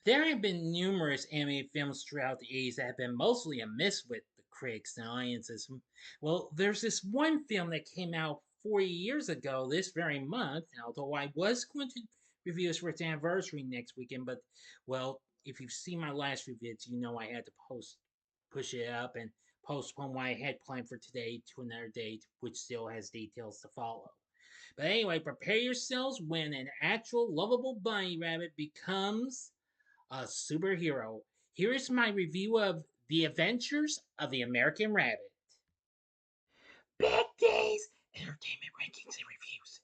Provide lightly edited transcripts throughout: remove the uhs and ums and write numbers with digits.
There have been numerous animated films throughout the 80s that have been mostly a miss with the critics and audiences. Well, there's this one film that came out 40 years ago this very month, although I was going to review this for its anniversary next weekend, but, well, if you've seen my last few vids, you know I had to push it up and postpone what I had planned for today to another date, which still has details to follow. But anyway, prepare yourselves when an actual lovable bunny rabbit becomes a superhero. Here is my review of The Adventures of the American Rabbit. Big D's Entertainment Rankings and Reviews.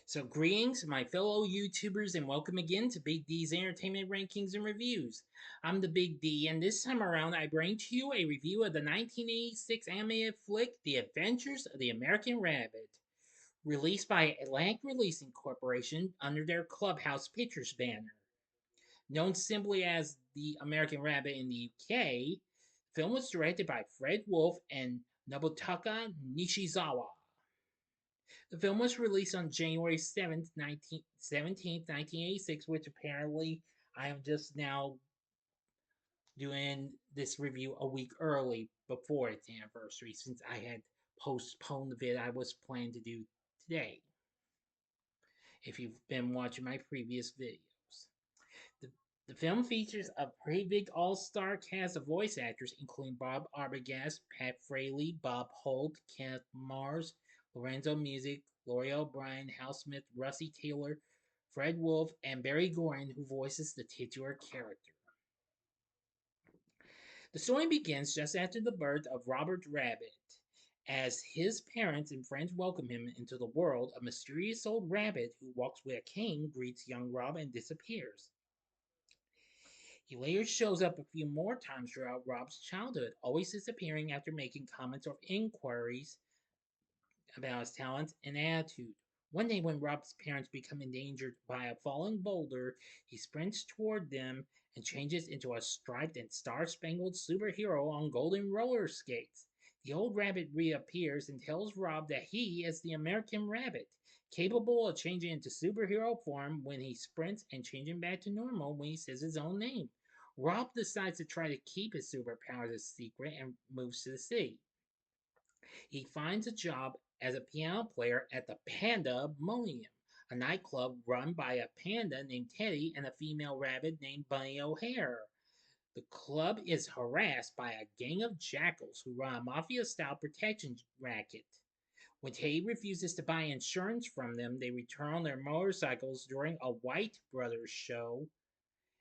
So, greetings, my fellow YouTubers, and welcome again to Big D's Entertainment Rankings and Reviews. I'm the Big D, and this time around, I bring to you a review of the 1986 animated flick, The Adventures of the American Rabbit, released by Atlantic Releasing Corporation under their Clubhouse Pictures banner. Known simply as The American Rabbit in the UK, the film was directed by Fred Wolf and Nobutaka Nishizawa. The film was released on January 17th, 1986, which apparently I am just now doing this review a week early before its anniversary since I had postponed the vid I was planning to do today. If you've been watching my previous videos. The, the film features a pretty big all-star cast of voice actors, including Bob Arbogast, Pat Fraley, Bob Holt, Kenneth Mars, Lorenzo Music, Laurie O'Brien, Hal Smith, Russi Taylor, Fred Wolf, and Barry Gorin, who voices the titular character. The story begins just after the birth of Robert Rabbit. As his parents and friends welcome him into the world, a mysterious old rabbit who walks with a cane greets young Rob and disappears. He later shows up a few more times throughout Rob's childhood, always disappearing after making comments or inquiries about his talents and attitude. One day, when Rob's parents become endangered by a falling boulder, he sprints toward them and changes into a striped and star spangled superhero on golden roller skates. The old rabbit reappears and tells Rob that he is the American Rabbit, capable of changing into superhero form when he sprints and changing back to normal when he says his own name. Rob decides to try to keep his superpowers a secret and moves to the city. He finds a job as a piano player at the Pandemonium, a nightclub run by a panda named Teddy and a female rabbit named Bunny O'Hare. The club is harassed by a gang of jackals who run a mafia style protection racket. When Teddy refuses to buy insurance from them, they return on their motorcycles during a White Brothers show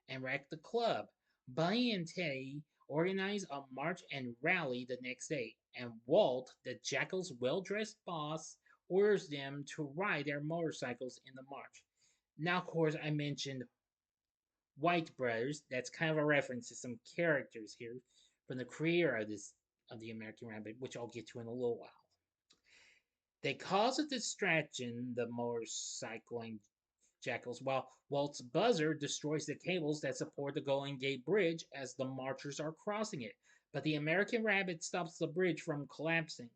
and wreck the club. Bunny and Teddy organize a march and rally the next day, and Walt, the Jackal's well dressed boss, orders them to ride their motorcycles in the march. Now, of course, I mentioned White Brothers. That's kind of a reference to some characters here from the creator of the American Rabbit, which I'll get to in a little while. They cause a distraction, the motorcycling jackals, while Walt's buzzer destroys the cables that support the Golden Gate Bridge as the marchers are crossing it. But the American Rabbit stops the bridge from collapsing.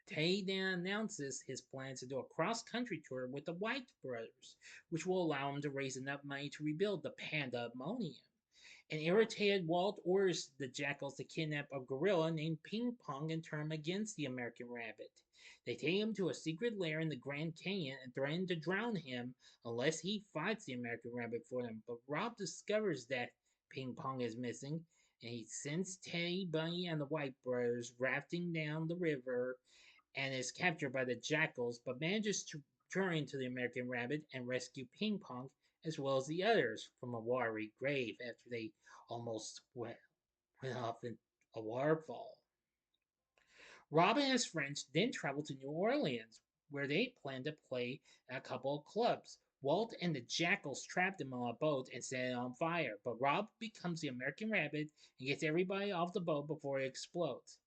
Tay then announces his plans to do a cross country tour with the White Brothers, which will allow him to raise enough money to rebuild the Pandemonium. An irritated Walt orders the jackals to kidnap a gorilla named Ping Pong and turn him against the American Rabbit. They take him to a secret lair in the Grand Canyon and threaten to drown him unless he fights the American Rabbit for them. But Rob discovers that Ping Pong is missing, and he sends Teddy, Bunny, and the White Brothers rafting down the river and is captured by the jackals, but manages to turn into the American Rabbit and rescue Ping Pong as well as the others from a watery grave after they almost went off in a waterfall. Rob and his friends then travel to New Orleans, where they plan to play at a couple of clubs. Walt and the Jackals trap them on a boat and set it on fire, but Rob becomes the American Rabbit and gets everybody off the boat before it explodes.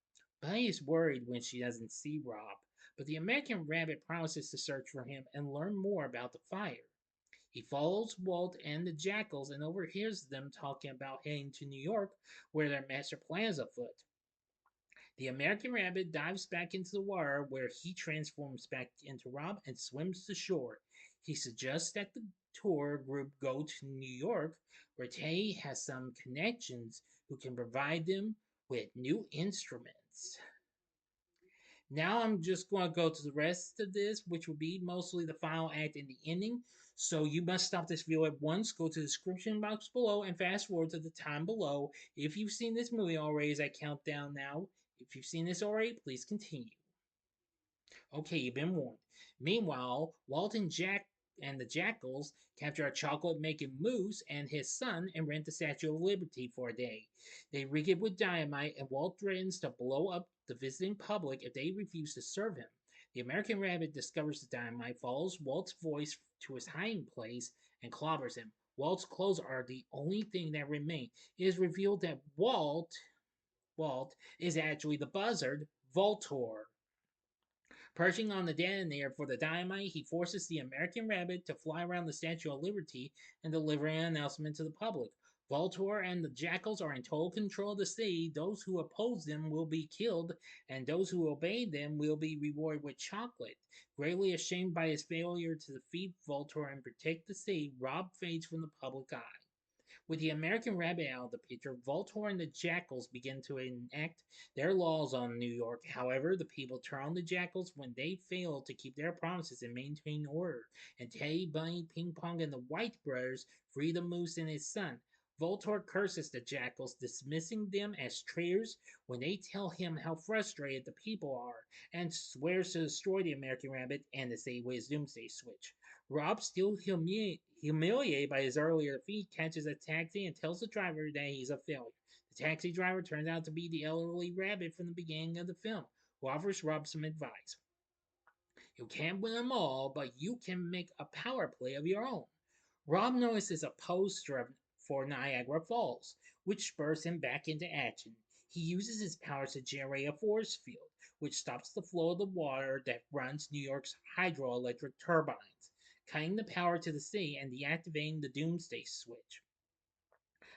Bunny is worried when she doesn't see Rob, but the American Rabbit promises to search for him and learn more about the fire. He follows Walt and the Jackals and overhears them talking about heading to New York, where their master plan is afoot. The American Rabbit dives back into the water where he transforms back into Rob and swims to shore. He suggests that the tour group go to New York, where Tay has some connections who can provide them with new instruments. Now I'm just going to go to the rest of this, which will be mostly the final act and the ending. So you must stop this video at once, go to the description box below, and fast forward to the time below. If you've seen this movie already, as I count down now, if you've seen this already, please continue. Okay, you've been warned. Meanwhile, Walt and Jack and the Jackals capture a chocolate-making moose and his son and rent the Statue of Liberty for a day. They rig it with dynamite, and Walt threatens to blow up the visiting public if they refuse to serve him. The American Rabbit discovers the dynamite, follows Walt's voice to his hiding place, and clobbers him. Walt's clothes are the only thing that remain. It is revealed that Walt is actually the buzzard, Voltor. Perching on the detonator for the dynamite, he forces the American Rabbit to fly around the Statue of Liberty and deliver an announcement to the public. Voltor and the Jackals are in total control of the city. Those who oppose them will be killed, and those who obey them will be rewarded with chocolate. Greatly ashamed by his failure to defeat Voltor and protect the city, Rob fades from the public eye. With the American Rabbit out of the picture, Voltor and the Jackals begin to enact their laws on New York. However, the people turn on the Jackals when they fail to keep their promises and maintain order. And Teddy, Bunny, Ping Pong, and the White brothers free the moose and his son. Voltor curses the Jackals, dismissing them as traitors when they tell him how frustrated the people are, and swears to destroy the American Rabbit and the city with his doomsday switch. Rob, still humiliated by his earlier defeat, catches a taxi and tells the driver that he's a failure. The taxi driver turns out to be the elderly rabbit from the beginning of the film, who offers Rob some advice. You can't win them all, but you can make a power play of your own. Rob notices a poster for Niagara Falls, which spurs him back into action. He uses his powers to generate a force field, which stops the flow of the water that runs New York's hydroelectric turbines, cutting the power to the city and deactivating the doomsday switch.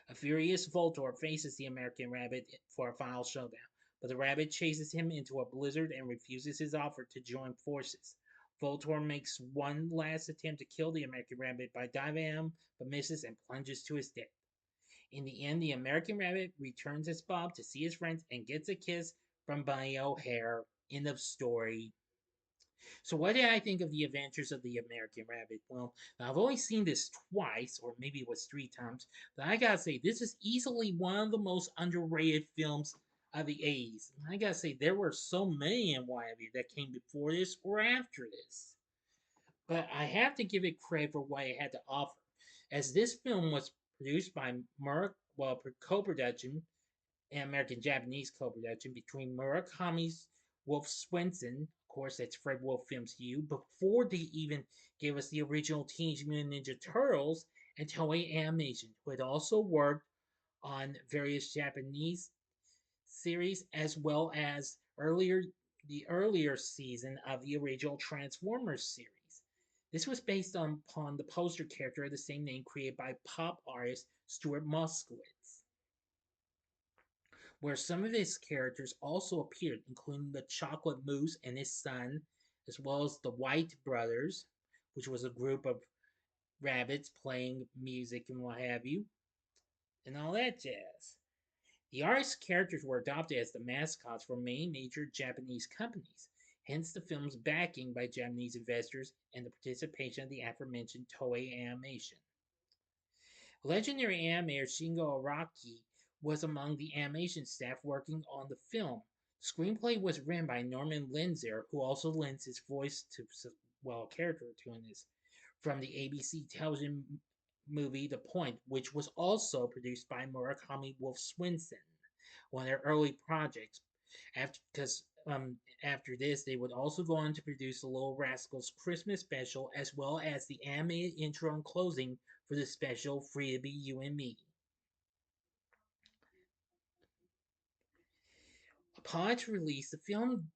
A furious Voltor faces the American Rabbit for a final showdown, but the rabbit chases him into a blizzard and refuses his offer to join forces. Voltor makes one last attempt to kill the American Rabbit by diving at him, but misses and plunges to his death. In the end, the American Rabbit returns as Bob to see his friends and gets a kiss from Bunny O'Hare. End of story. So, what did I think of the Adventures of the American Rabbit? Well, I've only seen this twice, or maybe it was 3 times, but I gotta say, this is easily one of the most underrated films of the 80s. And I gotta say, there were so many in YB that came before this or after this. But I have to give it credit for what it had to offer, as this film was produced by co-production and American Japanese co-production between Murakami's Wolf Swenson, of course that's Fred Wolf Films U, before they even gave us the original Teenage Mutant Ninja Turtles, and Toei Animation, who had also worked on various Japanese series as well as the earlier season of the original Transformers series. This was based upon the poster character of the same name created by pop artist Stewart Moskowitz, where some of his characters also appeared, including the Chocolate Moose and his son, as well as the White Brothers, which was a group of rabbits playing music and what have you, and all that jazz. The artist's characters were adopted as the mascots for many major Japanese companies, hence the film's backing by Japanese investors and the participation of the aforementioned Toei Animation. Legendary animator Shingo Araki was among the animation staff working on the film. The screenplay was written by Norman Linzer, who also lends his voice to, well, a character to in this, from the ABC television movie The Point, which was also produced by Murakami Wolf Swenson, one of their early projects. After this, they would also go on to produce the Little Rascals Christmas special, as well as the animated intro and closing for the special Free to Be You and Me. Upon its release, the film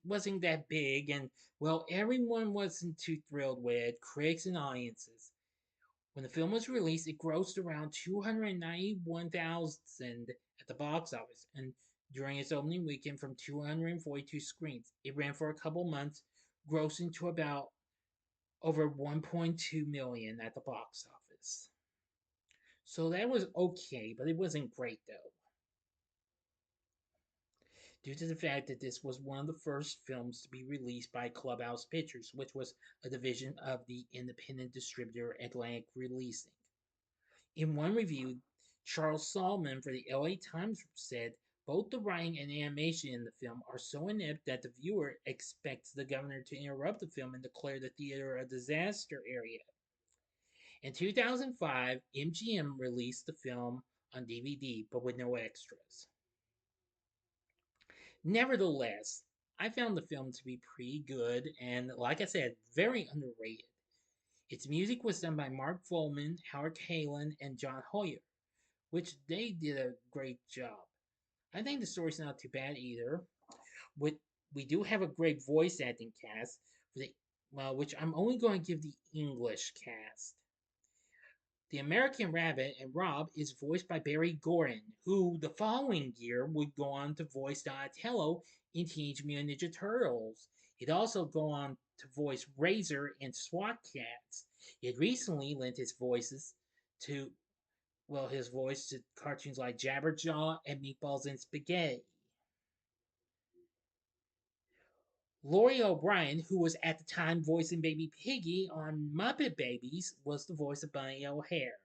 wasn't that big, and well, everyone wasn't too thrilled with it, critics and audiences. When the film was released, it grossed around 291,000 at the box office, and during its opening weekend from 242 screens. It ran for a couple months, grossing to about over 1.2 million at the box office. So that was okay, but it wasn't great though, due to the fact that this was one of the first films to be released by Clubhouse Pictures, which was a division of the independent distributor Atlantic Releasing. In one review, Charles Solomon for the LA Times said both the writing and animation in the film are so inept that the viewer expects the governor to interrupt the film and declare the theater a disaster area. In 2005, MGM released the film on DVD, but with no extras. Nevertheless, I found the film to be pretty good and, like I said, very underrated. Its music was done by Mark Volman, Howard Kaylan, and John Hoyer, which they did a great job. I think the story's not too bad either. With we do have a great voice acting cast for the which I'm only going to give the English cast. The American Rabbit and Rob is voiced by Barry Gordon, who the following year would go on to voice Donatello in Teenage Mutant Ninja Turtles. He'd also go on to voice Razor in SWAT Cats. He had recently lent to his voice to cartoons like Jabberjaw and Meatballs and Spaghetti. Laurie O'Brien, who was at the time voicing Baby Piggy on Muppet Babies, was the voice of Bunny O'Hare.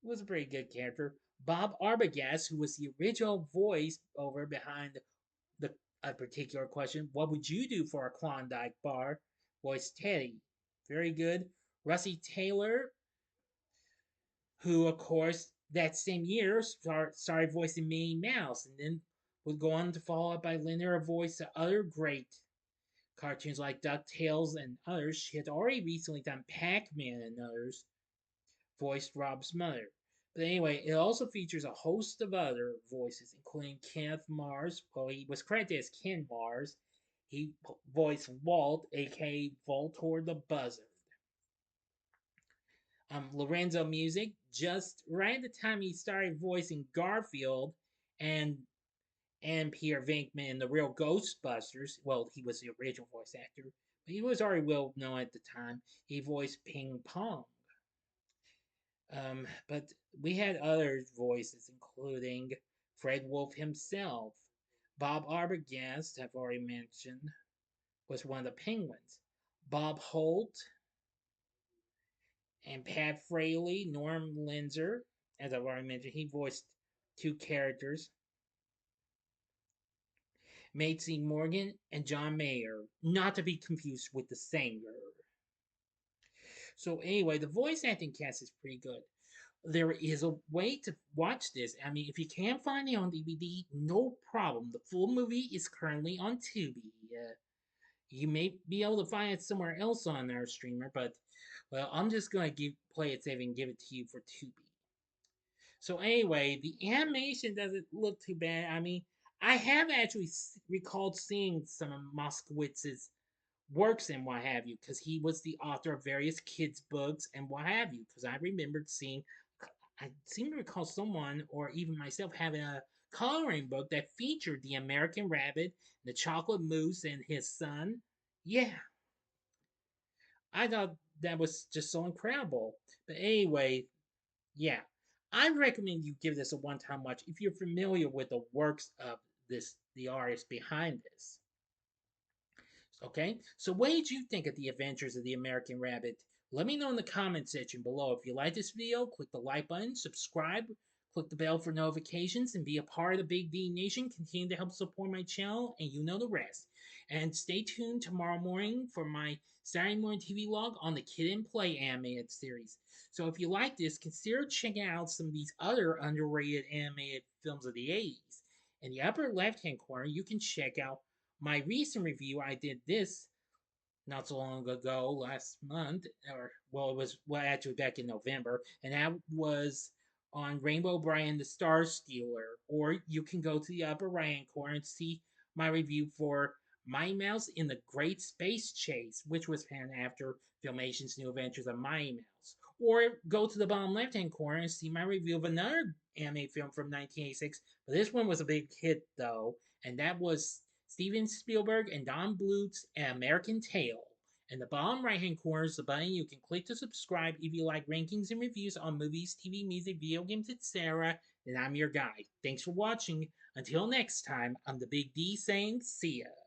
It was a pretty good character. Bob Arbogast, who was the original voice over behind the a particular question, what would you do for a Klondike bar? Voiced Teddy. Very good. Russi Taylor, who of course that same year started voicing Minnie Mouse, and then would go on to follow up by lending her voice to other great cartoons like DuckTales and others. She had already recently done Pac-Man and others, voiced Rob's mother. But anyway, it also features a host of other voices, including Kenneth Mars. Well, he was credited as Ken Mars. He voiced Walt, aka Voltor the Buzzard. Lorenzo Music, just right at the time he started voicing Garfield and Peter Venkman in the real Ghostbusters. Well, he was the original voice actor, but he was already well known at the time. He voiced Ping Pong. But we had other voices, including Fred Wolf himself. Bob Arbogast, I've already mentioned, was one of the Penguins. Bob Holt and Pat Fraley, Norm Linzer, as I've already mentioned, he voiced two characters. Macy Morgan and John Mayer, not to be confused with the singer. So anyway, the voice acting cast is pretty good. There is a way to watch this. I mean, if you can't find it on DVD, no problem. The full movie is currently on Tubi. You may be able to find it somewhere else on our streamer, but well, I'm just gonna play it safe and give it to you for Tubi. So anyway, the animation doesn't look too bad. I mean, I have actually recalled seeing some of Moskowitz's works and what have you, because he was the author of various kids' books and what have you. Because I remembered I seem to recall someone or even myself having a coloring book that featured the American Rabbit, the Chocolate Moose, and his son. Yeah, I thought that was just so incredible. But anyway, yeah, I recommend you give this a one-time watch if you're familiar with the works of the artist behind this. Okay, so what did you think of the adventures of the American Rabbit? Let me know in the comment section below. If you like this video, click the like button, subscribe, click the bell for notifications, and be a part of the Big D Nation. Continue to help support my channel, and you know the rest. And stay tuned tomorrow morning for my Saturday morning TV log on the Kid and Play animated series. So if you like this, consider checking out some of these other underrated animated films of the 80s. In the upper left-hand corner, you can check out my recent review. I did this not so long ago, last month, or well, it was actually back in November, and that was on Rainbow Brian the Star Stealer. Or you can go to the upper right hand corner and see my review for Mighty Mouse in the Great Space Chase, which was panned after Filmation's New Adventures of Mighty Mouse. Or go to the bottom left hand corner and see my review of another anime film from 1986. But this one was a big hit, though, and that was Steven Spielberg and Don Bluth's An American Tail. In the bottom right hand corner is the button you can click to subscribe if you like rankings and reviews on movies, TV, music, video games, etc. Then I'm your guide. Thanks for watching. Until next time, I'm the Big D saying see ya.